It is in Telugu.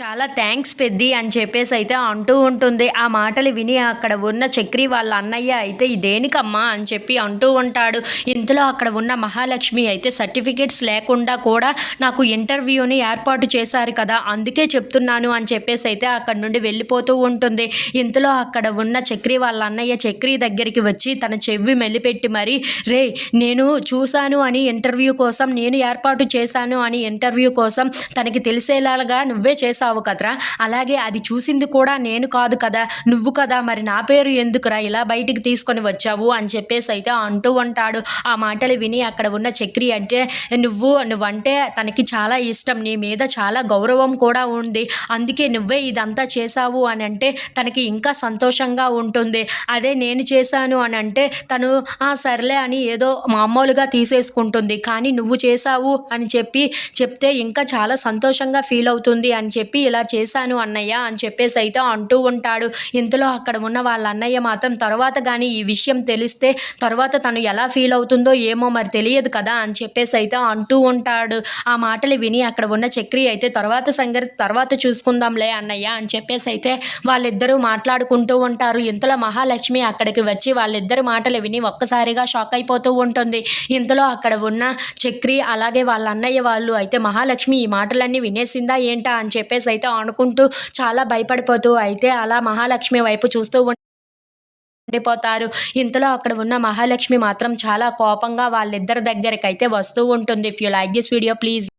చాలా థ్యాంక్స్ పెద్ది అని చెప్పేసి అయితే అంటూ ఉంటుంది. ఆ మాటలు విని అక్కడ ఉన్న చక్రి వాళ్ళ అన్నయ్య అయితే దేనికమ్మా అని చెప్పి అంటూ ఉంటాడు. ఇంతలో అక్కడ ఉన్న మహాలక్ష్మి అయితే సర్టిఫికేట్స్ లేకుండా కూడా నాకు ఇంటర్వ్యూని ఏర్పాటు చేశారు కదా, అందుకే చెప్తున్నాను అని చెప్పేసి అయితే అక్కడ నుండి వెళ్ళిపోతూ ఉంటుంది. ఇంతలో అక్కడ ఉన్న చక్రి వాళ్ళ అన్నయ్య చక్రి దగ్గరికి వచ్చి తన చెవి మెలిపెట్టి మరి, రే నేను చూశాను అని ఇంటర్వ్యూ కోసం, నేను ఏర్పాటు చేశాను అని ఇంటర్వ్యూ కోసం తనకి తెలిసేలాగా నువ్వే చేశావు కదరా, అలాగే అది చూసింది కూడా నేను కాదు కదా, నువ్వు కదా, మరి నా పేరు ఎందుకురా ఇలా బయటికి తీసుకొని వచ్చావు అని చెప్పేసి అయితే అంటూ ఉంటాడు. ఆ మాటలు విని అక్కడ ఉన్న చక్రి అంటే నువ్వంటే తనకి చాలా ఇష్టం, నీ మీద చాలా గౌరవం కూడా ఉంది, అందుకే నువ్వే ఇదంతా చేశావు అని అంటే తనకి ఇంకా సంతోషంగా ఉంటుంది. అదే నేను చేశాను అని అంటే తను సర్లే అని ఏదో మామూలుగా తీసేసుకుంటుంది, కానీ నువ్వు చేశావు అని చెప్తే ఇంకా చాలా సంతోషంగా ఫీల్ అవుతుంది అని చెప్పి ఇలా చేశాను అన్నయ్య అని చెప్పేసి అయితే అంటూ ఉంటాడు. ఇంతలో అక్కడ ఉన్న వాళ్ళ అన్నయ్య మాత్రం తర్వాత కానీ ఈ విషయం తెలిస్తే తర్వాత తను ఎలా ఫీల్ అవుతుందో ఏమో మరి తెలియదు కదా అని చెప్పేసి అయితే అంటూ ఉంటాడు. ఆ మాటలు విని అక్కడ ఉన్న చక్రి అయితే తర్వాత సంగతి తర్వాత చూసుకుందాంలే అన్నయ్య అని చెప్పేసి అయితే వాళ్ళిద్దరూ మాట్లాడుకుంటూ ఉంటారు. ఇంతలో మహాలక్ష్మి అక్కడికి వచ్చి వాళ్ళిద్దరు మాటలు విని ఒక్కసారిగా షాక్ అయిపోతూ ఉంటుంది. ఇంతలో అక్కడ ఉన్న చక్రి అలాగే వాళ్ళ అన్నయ్య వాళ్ళు అయితే మహాలక్ష్మి ఈ మాటలన్నీ వినేసిందా ఏంటా అని చెప్పేసి అయితే అనుకుంటూ చాలా భయపడిపోతూ అయితే అలా మహాలక్ష్మి వైపు చూస్తూ ఉండిపోతారు. ఇంతలో అక్కడ ఉన్న మహాలక్ష్మి మాత్రం చాలా కోపంగా వాళ్ళిద్దరి దగ్గరకైతే వస్తూ ఉంటుంది. If you like this video please